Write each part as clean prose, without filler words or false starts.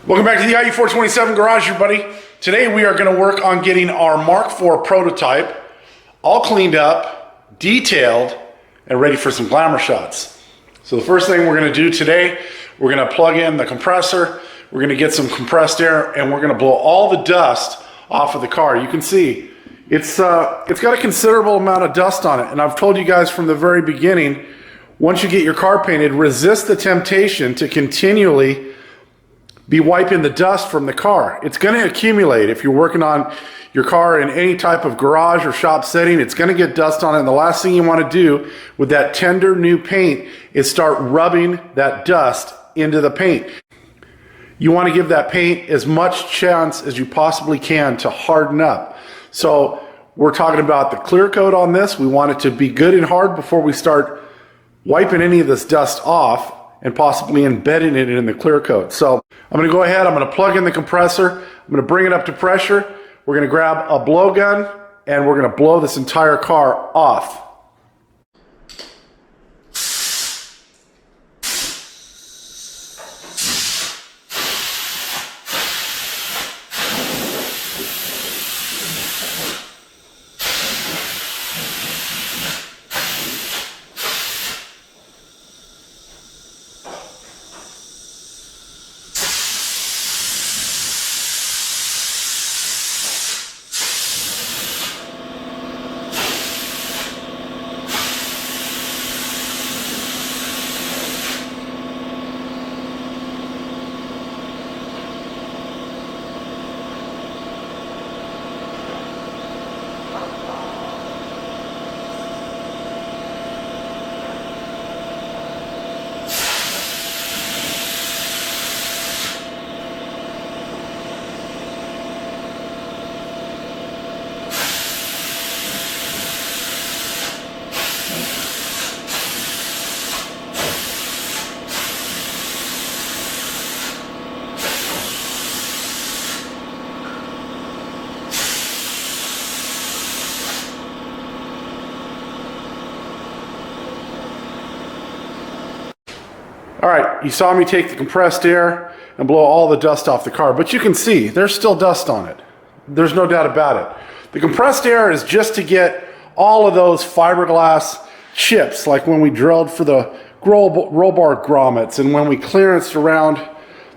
Welcome back to the IU427 Garage, everybody. Today we are going to work on getting our Mark IV prototype all cleaned up, detailed, and ready for some glamour shots. So the first thing we're going to do today, we're going to plug in the compressor, we're going to get some compressed air, and we're going to blow all the dust off of the car. You can see it's got a considerable amount of dust on it, and I've told you guys from the very beginning, once you get your car painted, resist the temptation to continually be wiping the dust from the car. It's going to accumulate. If you're working on your car in any type of garage or shop setting, it's going to get dust on it. And the last thing you want to do with that tender new paint is start rubbing that dust into the paint. You want to give that paint as much chance as you possibly can to harden up. So we're talking about the clear coat on this. We want it to be good and hard before we start wiping any of this dust off and possibly embedding it in the clear coat. So I'm going to go ahead, I'm going to plug in the compressor, I'm going to bring it up to pressure, we're going to grab a blowgun, and we're going to blow this entire car off. All right, you saw me take the compressed air and blow all the dust off the car, but you can see there's still dust on it. There's no doubt about it. The compressed air is just to get all of those fiberglass chips, like when we drilled for the roll bar grommets and when we clearanced around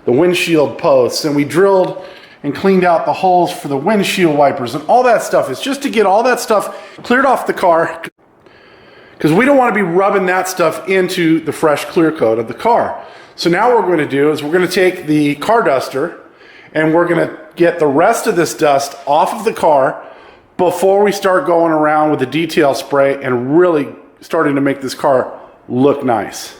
the windshield posts and we drilled and cleaned out the holes for the windshield wipers and all that stuff. It's just to get all that stuff cleared off the car, because we don't want to be rubbing that stuff into the fresh clear coat of the car. So now what we're going to do is we're going to take the car duster and we're going to get the rest of this dust off of the car before we start going around with the detail spray and really starting to make this car look nice.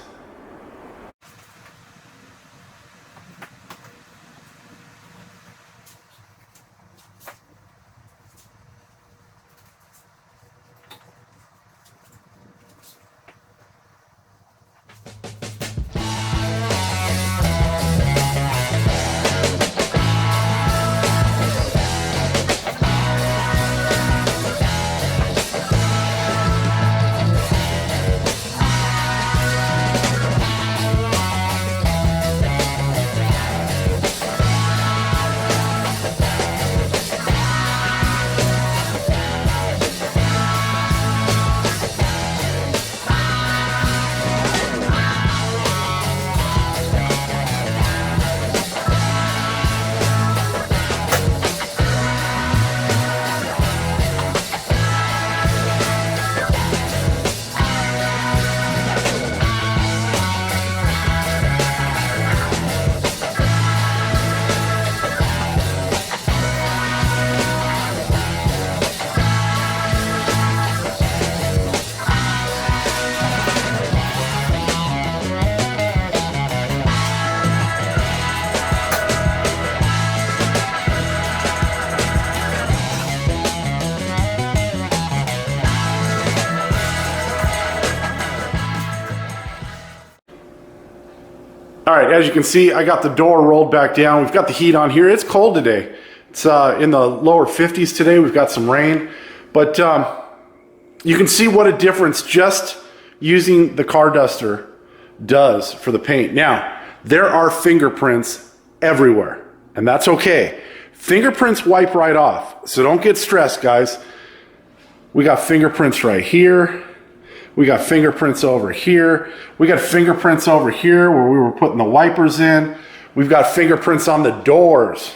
All right, as you can see, I got the door rolled back down. We've got the heat on here. It's cold today. It's in the lower 50s today. We've got some rain, but you can see what a difference just using the car duster does for the paint. Now, there are fingerprints everywhere, and that's okay. Fingerprints wipe right off, so don't get stressed, guys. We got fingerprints right here. We got fingerprints over here. We got fingerprints over here where we were putting the wipers in. We've got fingerprints on the doors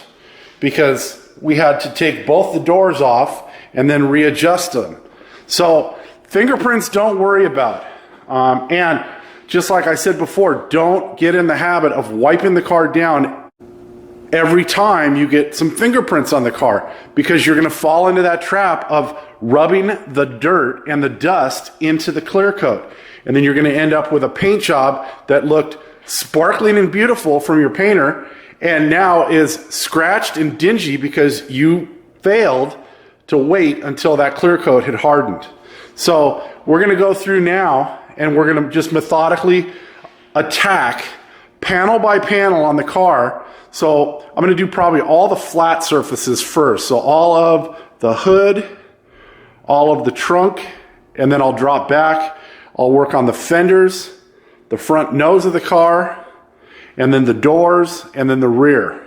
because we had to take both the doors off and then readjust them. So fingerprints, don't worry about. And just like I said before, don't get in the habit of wiping the car down every time you get some fingerprints on the car, because you're going to fall into that trap of rubbing the dirt and the dust into the clear coat. And then you're going to end up with a paint job that looked sparkling and beautiful from your painter and now is scratched and dingy because you failed to wait until that clear coat had hardened. So we're going to go through now and we're going to just methodically attack panel by panel on the car. So I'm going to do probably all the flat surfaces first. So all of the hood, all of the trunk, and then I'll drop back. I'll work on the fenders, the front nose of the car, and then the doors, and then the rear.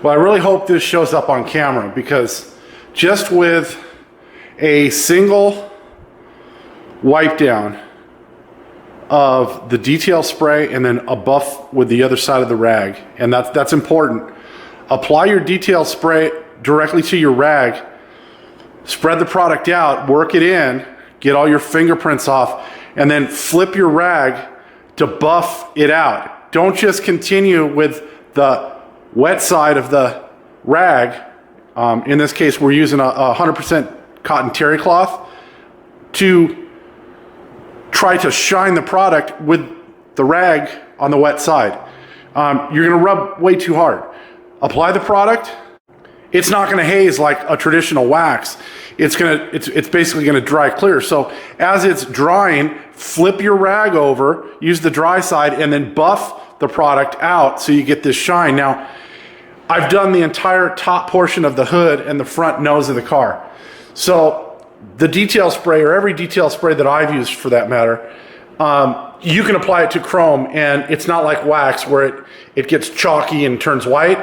Well, I really hope this shows up on camera, because just with a single wipe down of the detail spray and then a buff with the other side of the rag, and that's important. Apply your detail spray directly to your rag, spread the product out, work it in, get all your fingerprints off, and then flip your rag to buff it out. Don't just continue with the wet side of the rag. In this case, we're using a 100% cotton terry cloth to try to shine the product with the rag on the wet side. You're going to rub way too hard. Apply the product. It's not going to haze like a traditional wax. It's basically going to dry clear. So as it's drying, flip your rag over, use the dry side, and then buff the product out so you get this shine. Now, I've done the entire top portion of the hood and the front nose of the car. So the detail spray, or every detail spray that I've used for that matter, you can apply it to chrome, and it's not like wax where it gets chalky and turns white.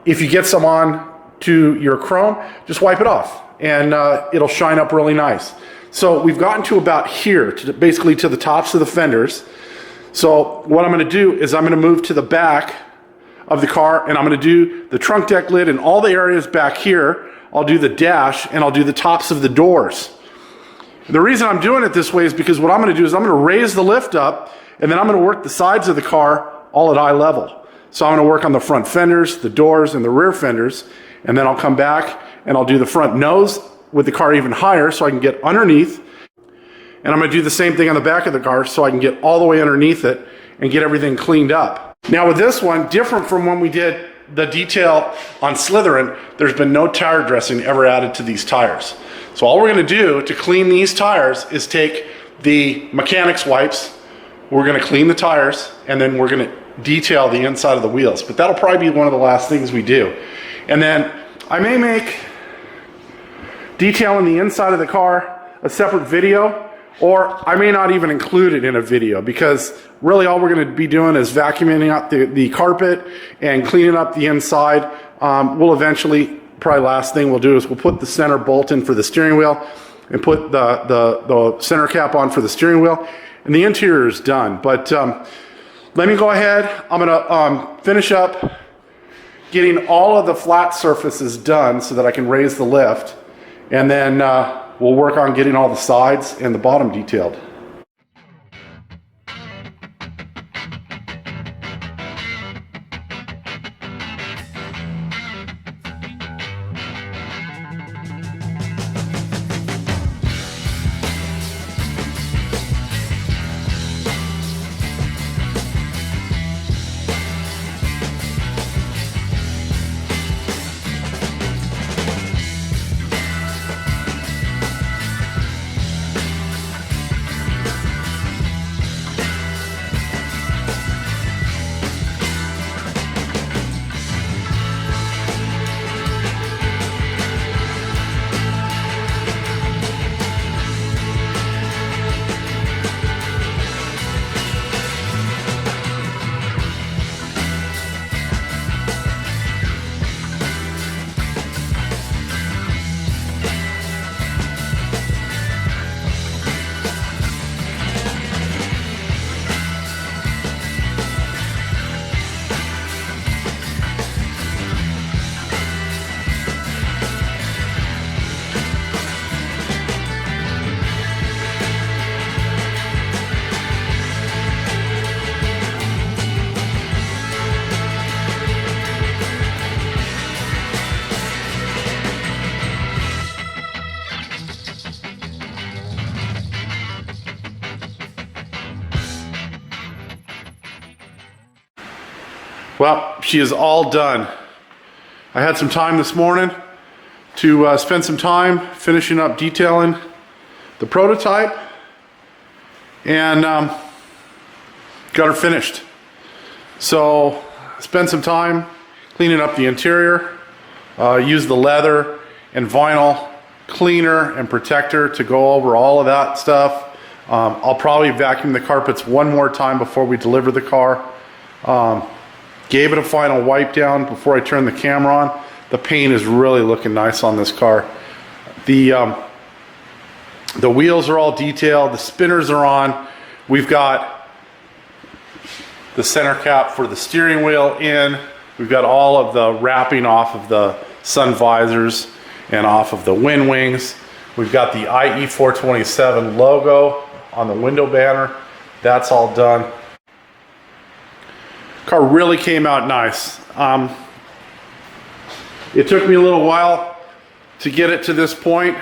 If you get some on to your chrome, just wipe it off and it'll shine up really nice. So we've gotten to about here, basically to the tops of the fenders. So what I'm going to do is I'm going to move to the back of the car, and I'm going to do the trunk deck lid and all the areas back here. I'll do the dash, and I'll do the tops of the doors. The reason I'm doing it this way is because what I'm going to do is I'm going to raise the lift up, and then I'm going to work the sides of the car all at eye level. So I'm going to work on the front fenders, the doors, and the rear fenders, and then I'll come back and I'll do the front nose with the car even higher so I can get underneath, and I'm going to do the same thing on the back of the car so I can get all the way underneath it and get everything cleaned up. Now with this one, different from when we did the detail on Slytherin, there's been no tire dressing ever added to these tires. So all we're gonna do to clean these tires is take the mechanics wipes, we're gonna clean the tires, and then we're gonna detail the inside of the wheels. But that'll probably be one of the last things we do. And then I may make detailing the inside of the car a separate video, or I may not even include it in a video, because really all we're going to be doing is vacuuming out the carpet and cleaning up the inside. We'll eventually, probably last thing we'll do is we'll put the center bolt in for the steering wheel and put the center cap on for the steering wheel, and the interior is done. But let me go ahead. I'm going to finish up getting all of the flat surfaces done so that I can raise the lift, and then we'll work on getting all the sides and the bottom detailed. Well, she is all done. I had some time this morning to spend some time finishing up detailing the prototype, and got her finished. So spend some time cleaning up the interior, use the leather and vinyl cleaner and protector to go over all of that stuff. I'll probably vacuum the carpets one more time before we deliver the car. Gave it a final wipe down before I turned the camera on. The paint is really looking nice on this car. The wheels are all detailed, the spinners are on. We've got the center cap for the steering wheel in. We've got all of the wrapping off of the sun visors and off of the wind wings. We've got the IE427 logo on the window banner. That's all done. Car really came out nice. It took me a little while to get it to this point.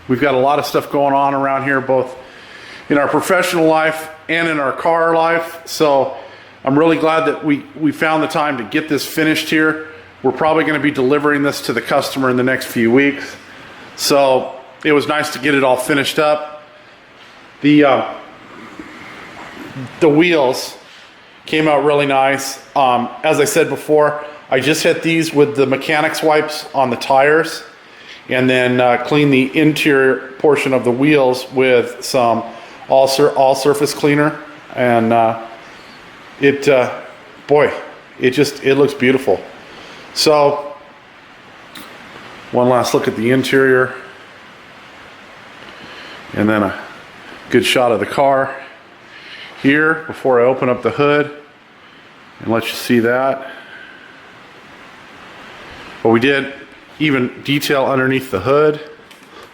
We've got a lot of stuff going on around here, both in our professional life and in our car life. So I'm really glad that we found the time to get this finished here. We're probably going to be delivering this to the customer in the next few weeks. So it was nice to get it all finished up. The wheels came out really nice. As I said before, I just hit these with the mechanics wipes on the tires, and then clean the interior portion of the wheels with some all surface cleaner, and boy, it looks beautiful. So one last look at the interior, and then a good shot of the car here before I open up the hood and let you see that. But we did even detail underneath the hood,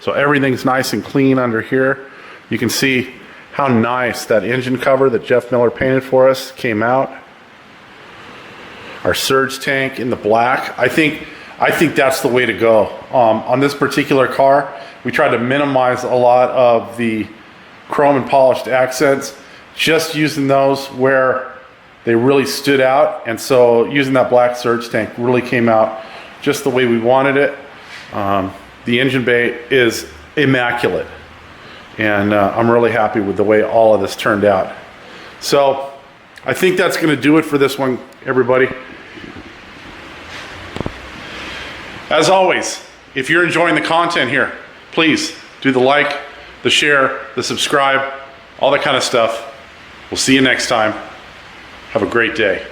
so everything's nice and clean under here. You can see how nice that engine cover that Jeff Miller painted for us came out. Our surge tank in the black. I think that's the way to go. On this particular car, we tried to minimize a lot of the chrome and polished accents, just using those where They really stood out, and so using that black surge tank really came out just the way we wanted it. The engine bay is immaculate, and I'm really happy with the way all of this turned out. So I think that's going to do it for this one, everybody. As always, if you're enjoying the content here, please do the like, the share, the subscribe, all that kind of stuff. We'll see you next time. Have a great day.